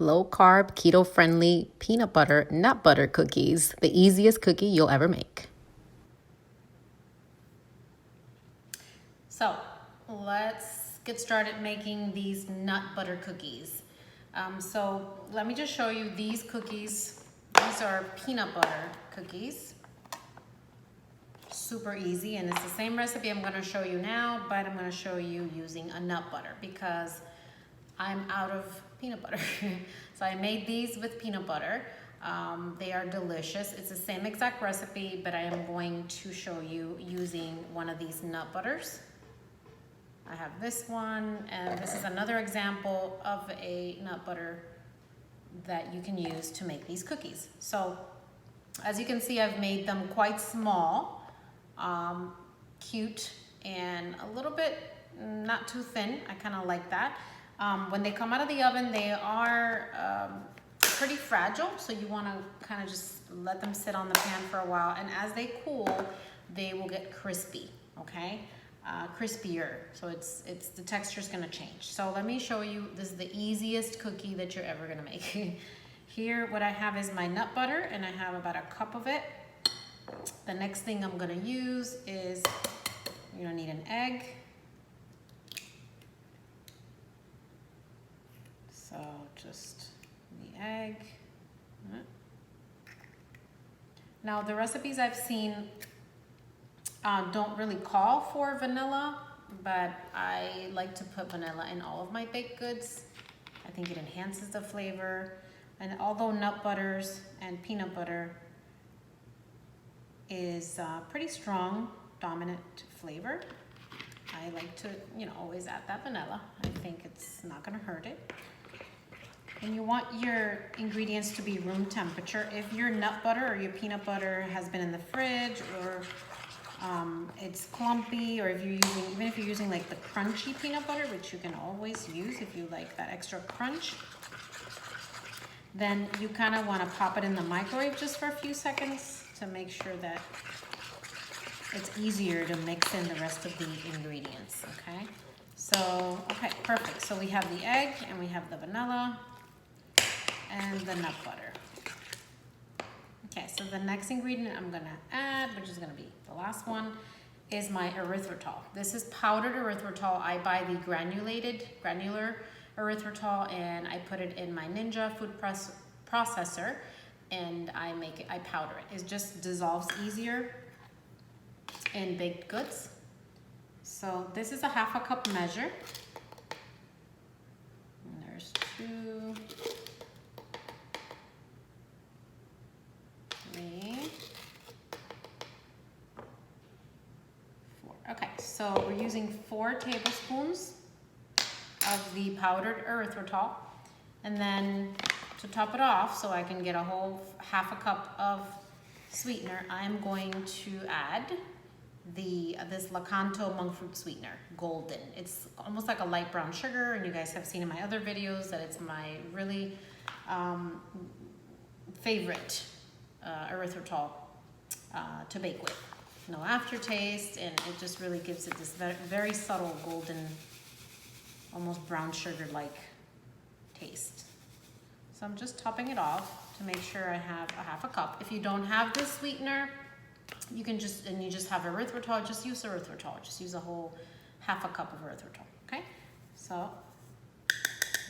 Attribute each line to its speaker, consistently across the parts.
Speaker 1: Low carb, keto friendly peanut butter nut butter cookies, the easiest cookie you'll ever make. So let's get started making these nut butter cookies. So let me just show you these cookies. These are peanut butter cookies. Super easy, and it's the same recipe I'm going to show you now, but I'm going to show you using a nut butter because I'm out of peanut butter. So I made these with peanut butter. They are delicious. It's the same exact recipe, but I am going to show you using one of these nut butters. I have this one, and this is another example of a nut butter that you can use to make these cookies. So as you can see, I've made them quite small, cute, and a little bit not too thin. I kind of like that. When they come out of the oven, they are pretty fragile, so you want to kind of just let them sit on the pan for a while, and as they cool, they will get crispy, okay? Crispier, so it's the texture is going to change. So let me show you. This is the easiest cookie that you're ever going to make. Here, what I have is my nut butter, and I have about a cup of it. The next thing I'm going to use is, you're going to need an egg. So just the egg. Now the recipes I've seen don't really call for vanilla, but I like to put vanilla in all of my baked goods. I think it enhances the flavor. And although nut butters and peanut butter is pretty strong, dominant flavor, I like to, always add that vanilla. I think it's not gonna hurt it. And you want your ingredients to be room temperature. If your nut butter or your peanut butter has been in the fridge, or it's clumpy, or if you're using, even if you're using like the crunchy peanut butter, which you can always use if you like that extra crunch, then you kind of want to pop it in the microwave just for a few seconds to make sure that it's easier to mix in the rest of the ingredients, okay? So, okay, perfect. So we have the egg, and we have the vanilla, and the nut butter. Okay, so the next ingredient I'm gonna add, which is gonna be the last one, is my erythritol. This is powdered erythritol. I buy the granular erythritol, and I put it in my Ninja food processor, and I powder it. It just dissolves easier in baked goods. So this is a 1/2 cup measure. And there's 2, 3, 4. Okay, so we're using 4 tablespoons of the powdered erythritol, and then to top it off, so I can get a whole 1/2 cup of sweetener, I'm going to add this Lakanto monk fruit sweetener, golden. It's almost like a light brown sugar, and you guys have seen in my other videos that it's my really favorite erythritol to bake with. No aftertaste, and it just really gives it this very subtle golden, almost brown sugar-like taste. So I'm just topping it off to make sure I have a 1/2 cup. If you don't have this sweetener, you can just have erythritol, just use erythritol. Just use a whole 1/2 cup of erythritol, okay? So,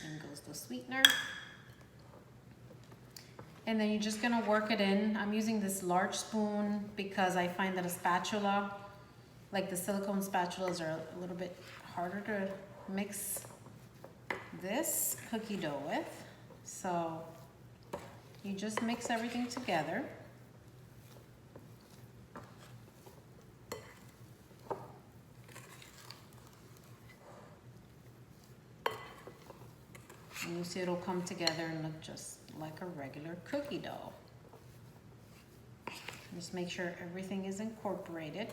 Speaker 1: in goes the sweetener. And then you're just gonna work it in. I'm using this large spoon because I find that a spatula, like the silicone spatulas, are a little bit harder to mix this cookie dough with. So you just mix everything together. And you see it'll come together and look just like a regular cookie dough. Just make sure everything is incorporated.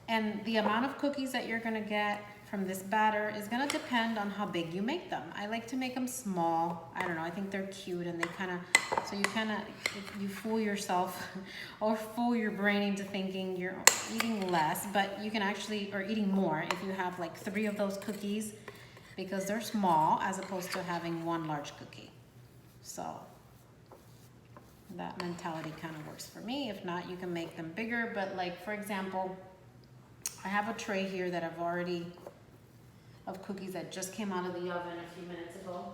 Speaker 1: And the amount of cookies that you're gonna get from this batter is gonna depend on how big you make them. I like to make them small. I don't know, I think they're cute, and they you fool yourself or fool your brain into thinking you're eating less, but you can actually, or eating more. If you have like 3 of those cookies, because they're small as opposed to having one large cookie. So that mentality kind of works for me. If not, you can make them bigger. But like, for example, I have a tray here that I've already, of cookies that just came out of the oven a few minutes ago.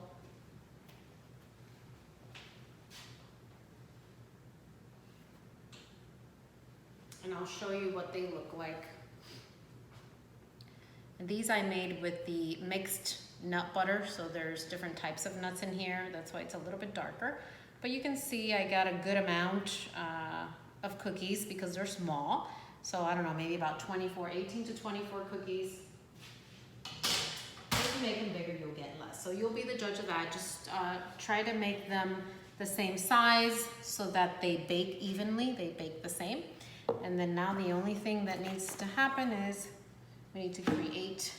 Speaker 1: And I'll show you what they look like. And these I made with the mixed nut butter, so there's different types of nuts in here. That's why it's a little bit darker. But you can see I got a good amount of cookies because they're small. So I don't know, maybe about 18 to 24 cookies. If you make them bigger, you'll get less. So you'll be the judge of that. Just try to make them the same size so that they bake evenly, they bake the same. And then now the only thing that needs to happen is we need to create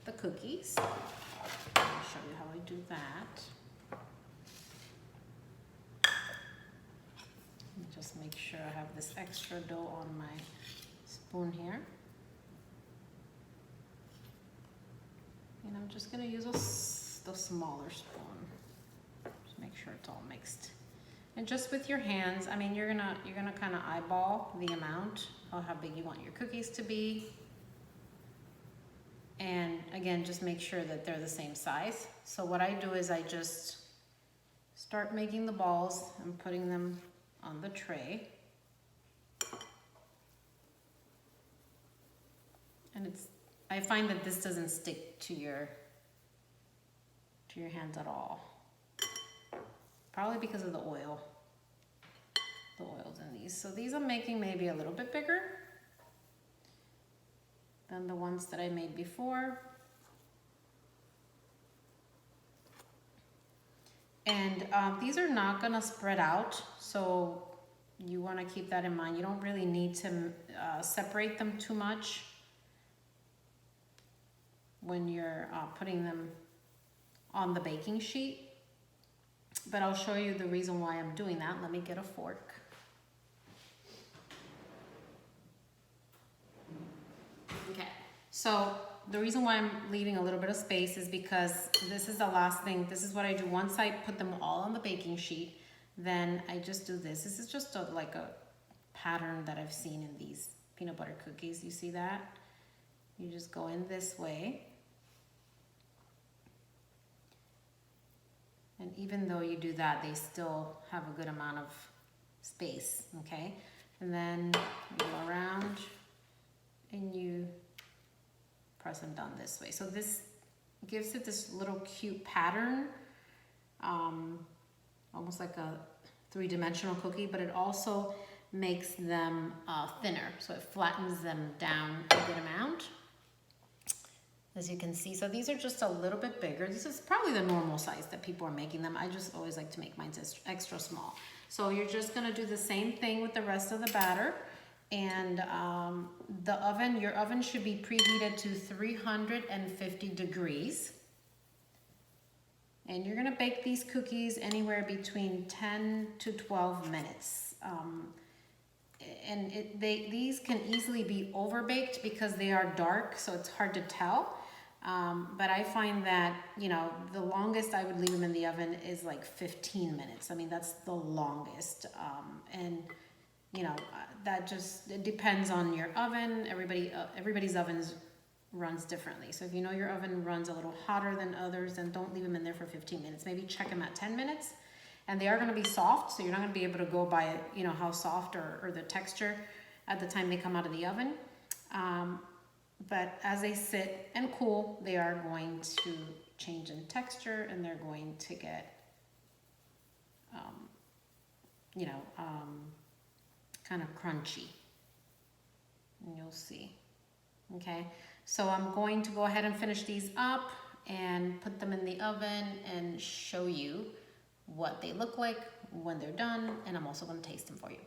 Speaker 1: the cookies. I'll show you how I do that. Just make sure I have this extra dough on my spoon here. And I'm just gonna use the smaller spoon. Just make sure it's all mixed. And just with your hands, I mean, you're gonna kind of eyeball the amount of how big you want your cookies to be. And again, just make sure that they're the same size. So what I do is I just start making the balls and putting them on the tray. And I find that this doesn't stick to your hands at all. Probably because of the oil. The oil's in these. So these I'm making maybe a little bit bigger than the ones that I made before. And these are not gonna spread out, so you wanna keep that in mind. You don't really need to separate them too much when you're putting them on the baking sheet. But I'll show you the reason why I'm doing that. Let me get a fork. Okay, so the reason why I'm leaving a little bit of space is because this is the last thing. This is what I do. Once I put them all on the baking sheet, then I just do this. This is just like a pattern that I've seen in these peanut butter cookies. You see that? You just go in this way. And even though you do that, they still have a good amount of space, okay? And then you go around and you press them down this way. So this gives it this little cute pattern, almost like a three-dimensional cookie, but it also makes them thinner. So it flattens them down a good amount, as you can see. So these are just a little bit bigger. This is probably the normal size that people are making them. I just always like to make mine extra small. So you're just gonna do the same thing with the rest of the batter. And your oven should be preheated to 350 degrees. And you're gonna bake these cookies anywhere between 10 to 12 minutes. And these can easily be overbaked because they are dark, so it's hard to tell. But I find that, you know, the longest I would leave them in the oven is like 15 minutes. I mean, that's the longest. And you know, it depends on your oven. Everybody's ovens runs differently. So if you know your oven runs a little hotter than others, then don't leave them in there for 15 minutes. Maybe check them at 10 minutes. And they are gonna be soft, so you're not gonna be able to go by, you know, how soft or the texture at the time they come out of the oven. But as they sit and cool, they are going to change in texture and they're going to get, kind of crunchy. And you'll see. Okay, so I'm going to go ahead and finish these up and put them in the oven and show you what they look like when they're done, and I'm also going to taste them for you.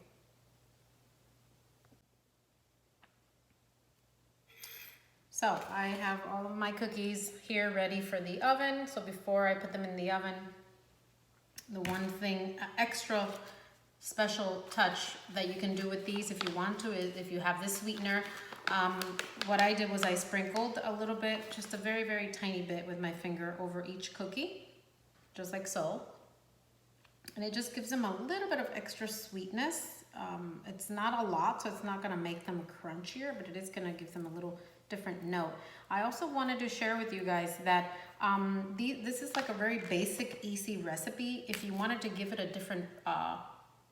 Speaker 1: So I have all of my cookies here ready for the oven. So before I put them in the oven, the one thing, extra special touch that you can do with these if you want to, is if you have this sweetener, What I did was I sprinkled a little bit, just a very, very tiny bit with my finger over each cookie, just like so. And it just gives them a little bit of extra sweetness. It's not a lot, so it's not gonna make them crunchier, but it is gonna give them a little different note. I also wanted to share with you guys that this is like a very basic, easy recipe. If you wanted to give it a different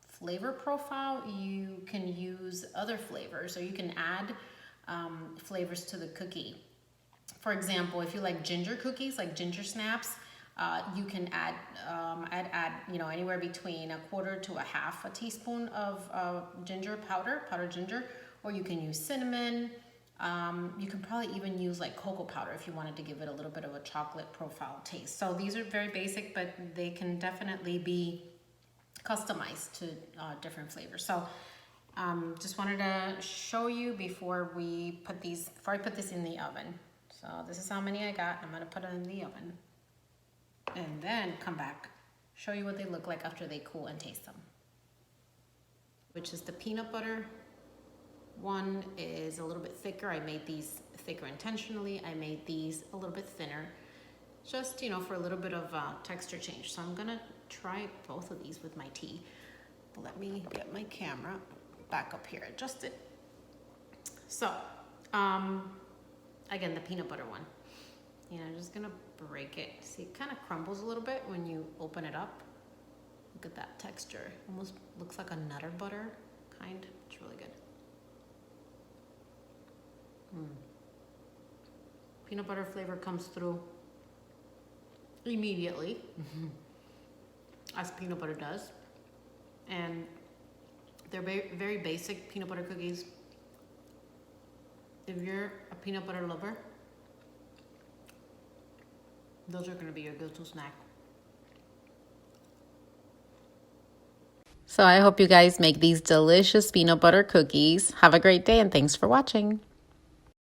Speaker 1: flavor profile, you can use other flavors, or you can add flavors to the cookie. For example, if you like ginger cookies, like ginger snaps, you can add you know, anywhere between 1/4 to 1/2 teaspoon of ginger powdered ginger, or you can use cinnamon. You can probably even use like cocoa powder if you wanted to give it a little bit of a chocolate profile taste. So these are very basic, but they can definitely be customized to different flavors. So just wanted to show you before I put this in the oven. So this is how many I got. I'm gonna put it in the oven and then come back, show you what they look like after they cool, and taste them. Which is the peanut butter one is a little bit thicker. I made these thicker intentionally. I made these a little bit thinner, just, you know, for a little bit of texture change. So I'm gonna try both of these with my tea. Let me get my camera back up here, adjust it. So, again, the peanut butter one. You know, I'm just gonna break it. See, it kind of crumbles a little bit when you open it up. Look at that texture. Almost looks like a Nutter butter kind. It's really good. Peanut butter flavor comes through immediately, as peanut butter does. And they're very, very basic peanut butter cookies. If you're a peanut butter lover, those are gonna be your go-to snack. So I hope you guys make these delicious peanut butter cookies. Have a great day, and thanks for watching.